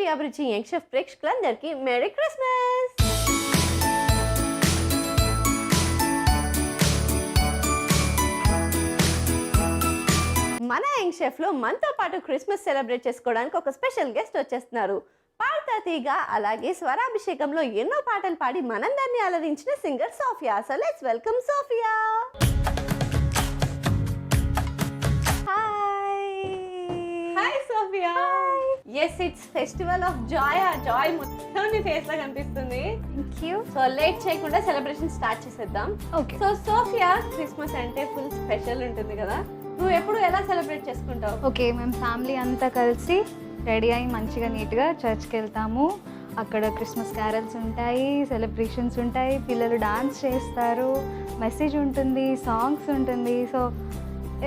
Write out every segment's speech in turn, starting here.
Sophia అభిరుచి young chef ప్రేక్షకులందరికీ merry Christmas. మన యంగ్ షెఫ్ లో మనతో పాటు క్రిస్మస్ సెలబ్రేట్ చేసుకోవడానికి ఒక స్పెషల్ గెస్ట్ వచ్చేస్తున్నారు. పాడతా తీగ అలాగే స్వరాభిషేకంలో ఎన్నో పాటలు పాడి మనందరినీ అలరించిన singer Sophia. So let's welcome Sophia. Hi Sophia. Yes, it's festival of joy. ఆ జాయ్ మొత్తం నీ ఫేస్ లో కనిపిస్తుంది. Thank you. సో లేట్ చేయకుండా సెలబ్రేషన్ స్టార్ట్ చేసేద్దాం. ఓకే. సో సోఫియా, క్రిస్మస్ అంటే ఫుల్ స్పెషల్ ఉంటుంది కదా, నువ్వు ఎప్పుడు ఎలా సెలబ్రేట్ చేసుకుంటావు? ఓకే, మేము ఫ్యామిలీ అంతా కలిసి రెడీ అయ్యి మంచిగా నీట్గా చర్చ్కి వెళ్తాము. అక్కడ క్రిస్మస్ క్యారల్స్ ఉంటాయి, సెలబ్రేషన్స్ ఉంటాయి, పిల్లలు డాన్స్ చేస్తారు, మెసేజ్ ఉంటుంది, సాంగ్స్ ఉంటుంది. సో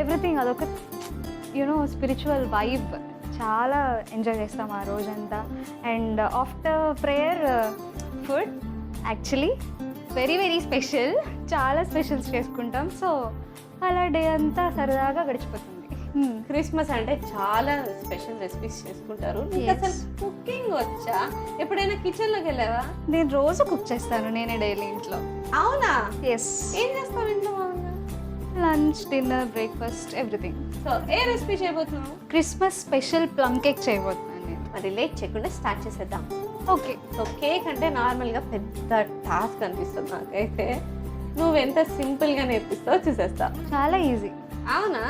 ఎవ్రీథింగ్ అదొక స్పిరిచువల్ వైబ్. చాలా ఎంజాయ్ చేస్తాం ఆ రోజంతా. And after prayer food actually very very special. చాలా స్పెషల్స్ చేసుకుంటాం. సో అలా డే అంతా సరదాగా గడిచిపోతుంది. క్రిస్మస్ అంటే చాలా స్పెషల్ రెసిపీస్ చేసుకుంటారు. నీకు అసలు కుకింగ్ వచ్చా? ఎప్పుడైనా కిచెన్ లోకి వెళ్ళావా? నేను రోజు కుక్ చేస్తాను నేనే డైలీ ఇంట్లో. అవునా? ఎస్. ఏం చేస్తావు ఇంట్లో? Lunch, dinner, breakfast, everything. So ఏ రెసిపీ చేయబోతున్నావు? క్రిస్మస్ స్పెషల్ ప్లమ్ కేక్ చేయబోతున్నాను నేను. మరి లేట్ చేయకుండా స్టార్ట్ చేసేద్దాం. ఓకే. సో కేక్ అంటే నార్మల్గా పెద్ద టాస్క్ అనిపిస్తుంది నాకైతే. నువ్వు ఎంత సింపుల్గా నేర్పిస్తావు చూసేస్తా. చాలా ఈజీ. అవునా?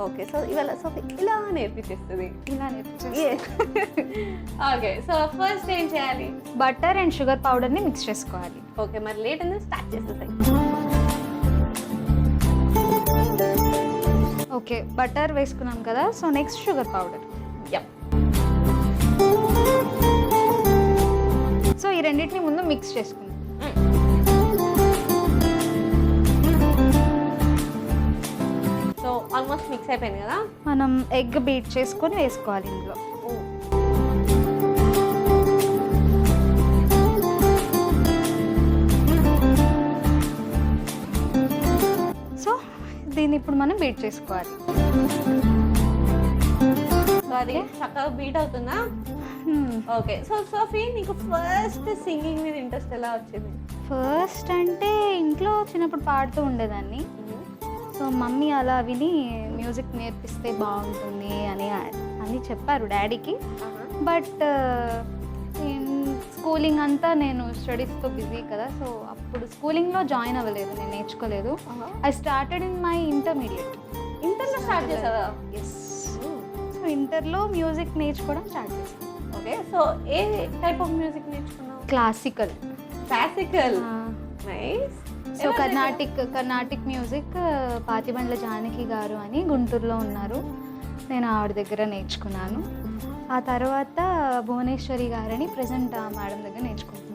ఓకే. సో ఇవాళ సోఫీ ఇలా నేర్పించేస్తుంది. ఇలా నేర్పించేసి. ఓకే. సో ఫస్ట్ ఏం చేయాలి? బటర్ అండ్ షుగర్ పౌడర్ని మిక్స్ చేసుకోవాలి. ఓకే, మరి లేట్ అనేది స్టార్ట్ చేసేసాయి. ఓకే, బటర్ వేసుకున్నాం కదా. So next sugar powder. Yup. So ఈ రెండింటిని ముందు మిక్స్ చేసుకుందాం. సో ఆల్మోస్ట్ మిక్స్ అయిపోయింది కదా. మనం ఎగ్ బీట్ చేసుకొని వేసుకోవాలి ఇందులో. సో దీన్ని ఇప్పుడు మనం బీట్ చేసుకోవాలి. సో అది చక్కగా బీట్ అవుతుందా? ఓకే. సో సోఫీ, నీకు ఫస్ట్ సింగింగ్ మీద ఇంట్రెస్ట్ ఎలా వచ్చింది? ఫస్ట్ అంటే ఇంట్లో చిన్నప్పుడు పాడుతూ ఉండేదాన్ని. సో మమ్మీ అలా విని మ్యూజిక్ నేర్పిస్తే బాగుంటుంది అని చెప్పారు డాడీకి. బట్ స్కూలింగ్ అంతా నేను స్టడీస్తో బిజీ కదా. సో అప్పుడు స్కూలింగ్లో జాయిన్ అవ్వలేదు, నేను నేర్చుకోలేదు. I started in my intermediate. ఇంటర్లో స్టార్ట్ చేసావా? ఎస్. సో ఇంటర్లో మ్యూజిక్ నేర్చుకోవడం స్టార్ట్ చేశాను. ఓకే. సో ఏ టైప్ ఆఫ్ మ్యూజిక్ నేర్చుకున్నావు? Classical. Classical. Nice. So Carnatic music Pathibandla Janaki గారు అని గుంటూరులో ఉన్నారు. నేను ఆవిడ దగ్గర నేర్చుకున్నాను. ఆ తర్వాత భువనేశ్వరి గారని ప్రజెంట్ ఆ మేడం దగ్గర నేర్చుకుంటున్నాను.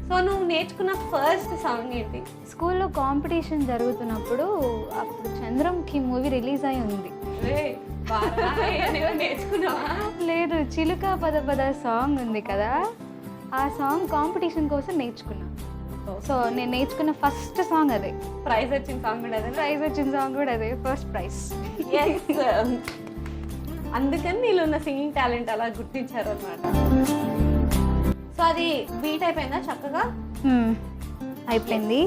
సో నువ్వు నేర్చుకున్న ఫస్ట్ సాంగ్ ఏంటి? స్కూల్లో కాంపిటీషన్ జరుగుతున్నప్పుడు అప్పుడు చంద్రముఖి మూవీ రిలీజ్ అయి ఉంది. నేర్చుకున్నావా? లేదు, చిలుక పద పద సాంగ్ ఉంది కదా, ఆ సాంగ్ కాంపిటీషన్ కోసం నేర్చుకున్నాను. సో నేను నేర్చుకున్న ఫస్ట్ సాంగ్ అదే. ప్రైజ్ వచ్చిన సాంగ్ కూడా అదే? ప్రైజ్ వచ్చిన సాంగ్ కూడా అదే, ఫస్ట్ ప్రైజ్. అందుకని నీలో ఉన్న సింగింగ్ టాలెంట్ అలా గుర్తించారు అనమాట. సో అది బీట్ అయిపోయిందా చక్కగా? అయిపోయింది.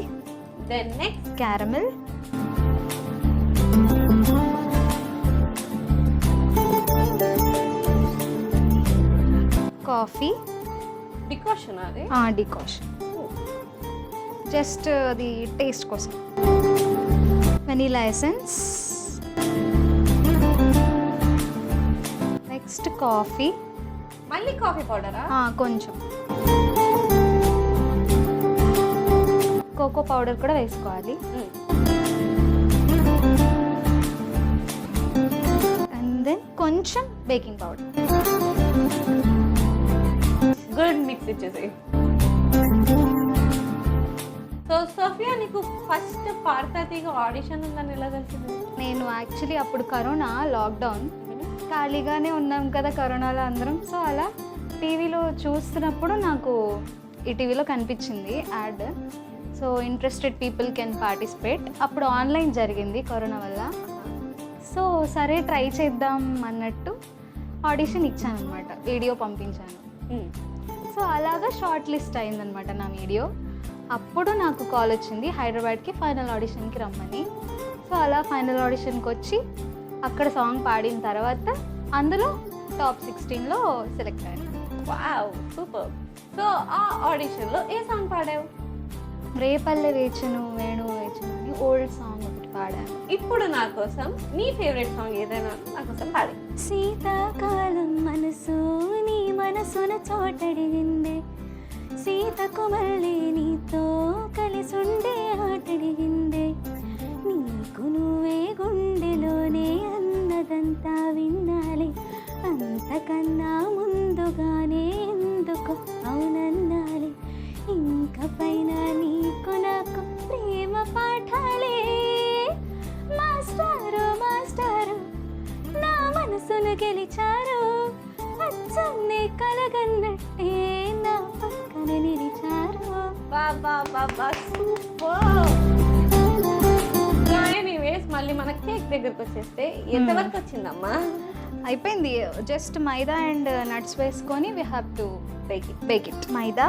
Then next caramel, coffee, decoction. అది డికాషన్ జస్ట్ అది టేస్ట్ కోసం. Vanilla essence, next coffee. మళ్ళీ కాఫీ పౌడరా? కొంచెం కోకో పౌడర్ కూడా వేసుకోవాలి. అండ్ దెన్ కొంచెం బేకింగ్ పౌడర్. గుడ్ మిక్స్ ఇచ్చేసి. సో సోఫియా, నీకు ఫస్ట్ పాడతా తీగ ఆడిషన్ ఉందని ఎలా తెలిసింది? నేను యాక్చువల్లీ అప్పుడు కరోనా లాక్డౌన్, ఖాళీగానే ఉన్నాం కదా కరోనాలో అందరం. సో అలా టీవీలో చూస్తున్నప్పుడు నాకు ఈ టీవీలో కనిపించింది add. So interested people can participate. అప్పుడు ఆన్లైన్ జరిగింది కరోనా వల్ల. సో సరే ట్రై చేద్దాం అన్నట్టు ఆడిషన్ ఇచ్చాను అనమాట, వీడియో పంపించాను. సో అలాగా షార్ట్ లిస్ట్ అయిందనమాట నా వీడియో. అప్పుడు నాకు కాల్ వచ్చింది హైదరాబాద్కి ఫైనల్ ఆడిషన్కి రమ్మని. సో అలా ఫైనల్ ఆడిషన్కి వచ్చి అక్కడ సాంగ్ పాడిన తర్వాత అందులో టాప్ 16లో సెలెక్ట్ అయ్యాను. Wow, super. సో ఆ ఆడిషన్లో ఏ సాంగ్ పాడావు? రేపల్లె వేచును వేణు వేచును అని ఓల్డ్ సాంగ్ ఒకటి పాడాను. ఇప్పుడు నా కోసం నీ ఫేవరెట్ సాంగ్ ఏదైనా నా కోసం పాడి. శీతాకాలం మనసు నీ మనసున చోటడిగిందే, సీతకు మళ్ళీ నీతో కలిసుండే ఆటడిగిందే, నీకు నువ్వే గుండెలోనే అన్నదంతా వినాలి, అంతకన్నా ముందుగానే ఎందుకు అవునన్నాలి, ఇంక పైన నీకు నాకు ప్రేమ పాఠాలే, మాస్టారు మాస్టారు నా మనసును గెలిచారు, అచ్చన్నే కలగన్నట్టే నా పక్కన నిలిచారు. బాబా బాబా, సూపర్. ఎనీవేస్, మళ్ళీ మన కేక్ దగ్గరకు వచ్చేస్తే ఎంతవరకు వచ్చిందమ్మా? అయిపోయింది, జస్ట్ మైదా అండ్ నట్స్ వేసుకొని we have to bake it. మైదా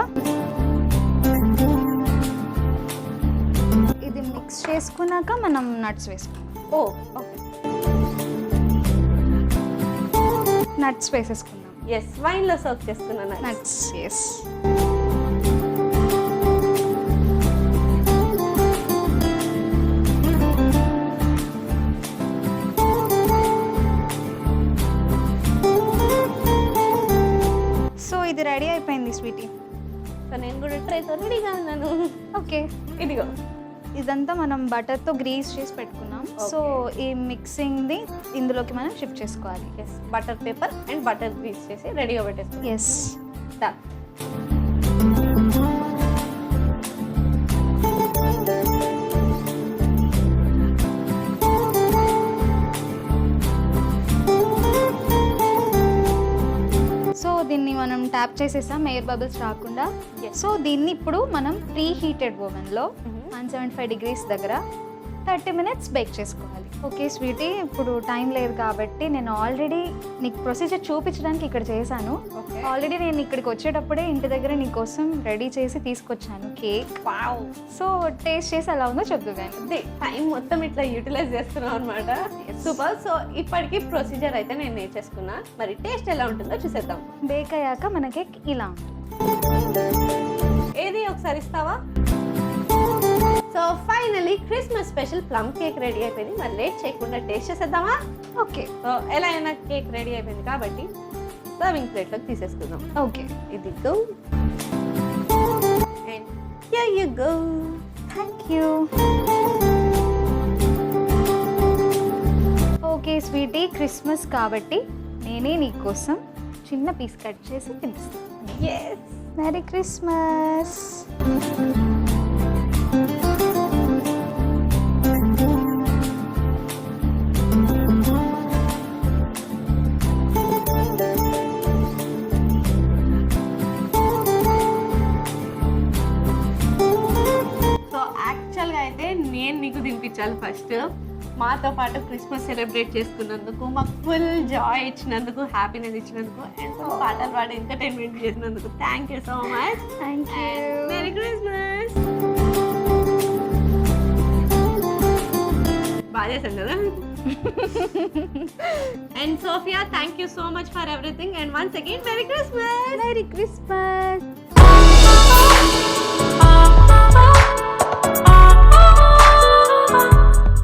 ఇది మిక్స్ చేసుకున్నాక మనం నట్స్ వేసుకున్నాం. ఓ ఓకే, నట్స్ వేసేసుకున్నాం. ఎస్, వైన్లో సర్వ్ చేసుకున్నాను. Nuts, yes. సో ఇది రెడీ అయిపోయింది స్వీటీ. సో నేను కూడా ట్రైతో రెడీగా ఉన్నాను. ఓకే, ఇదిగో ఇదంతా మనం బటర్తో గ్రీస్ చేసి పెట్టుకున్నాం. సో ఈ మిక్సింగ్ది ఇందులోకి మనం షిఫ్ట్ చేసుకోవాలి. Yes, butter paper and butter grease చేసి రెడీగా పెట్టేస్తాం. Yes, done. సో దీన్ని మనం ట్యాప్ చేసేసాం ఎయిర్ బబుల్స్ రాకుండా. సో దీన్ని ఇప్పుడు మనం ప్రీ హీటెడ్ ఓవెన్లో 175 degrees దగ్గర 30 minutes బేక్ చేసుకోవాలి. ఓకే స్వీటీ, ఇప్పుడు టైం లేదు కాబట్టి నేను ఆల్రెడీ నీకు ప్రొసీజర్ చూపించడానికి ఇక్కడ చేశాను. ఆల్రెడీ నేను ఇక్కడికి వచ్చేటప్పుడే ఇంటి దగ్గర నీకోసం రెడీ చేసి తీసుకొచ్చాను కేక్. వావ్, సో టేస్ట్ చేసి ఎలా ఉందో చెప్దు కానీ. అదే టైం మొత్తం ఇట్లా యూటిలైజ్ చేస్తున్నాం అనమాట. సూపర్. సో ఇప్పటికి ప్రొసీజర్ అయితే నేను నేర్చేసుకున్నా, మరి టేస్ట్ ఎలా ఉంటుందో చూసేద్దాం. బేక్ అయ్యాక మన కేక్ ఇలా ఉంటుంది. ఏది ఒకసారి ఇస్తావా? So finally Christmas special plum cake ready అయిపోయింది. మరి లేట్ చేయకుండా టేస్ట్ చేసేద్దామా? ఓకే, సో ఎలా అయినా కేక్ రెడీ అయిపోయింది కాబట్టి సర్వింగ్ ప్లేట్లోకి తీసేసుకుందాం. ఓకే, ఇది go and here you go. Thank you. Okay sweetie, Christmas కాబట్టి నేనే నీకోసం చిన్న పీస్ కట్ చేసి తినిపిస్తాను. Yes. Merry Christmas. సో యాక్చువల్గా అయితే నేను నీకు తినిపించాలి ఫస్ట్. మాతో పాటు క్రిస్మస్ సెలబ్రేట్ చేసుకున్నందుకు, మాకు ఫుల్ జాయ్ ఇచ్చినందుకు, హ్యాపీనెస్ ఇచ్చినందుకు అండ్ పాటలు పాడి ఎంటర్టైన్మెంట్ చేసినందుకు thank you so much. Thank you. Merry Christmas. బాగా చేశాను కదా. And Sophia, thank you so much for everything and once again merry Christmas. Merry Christmas.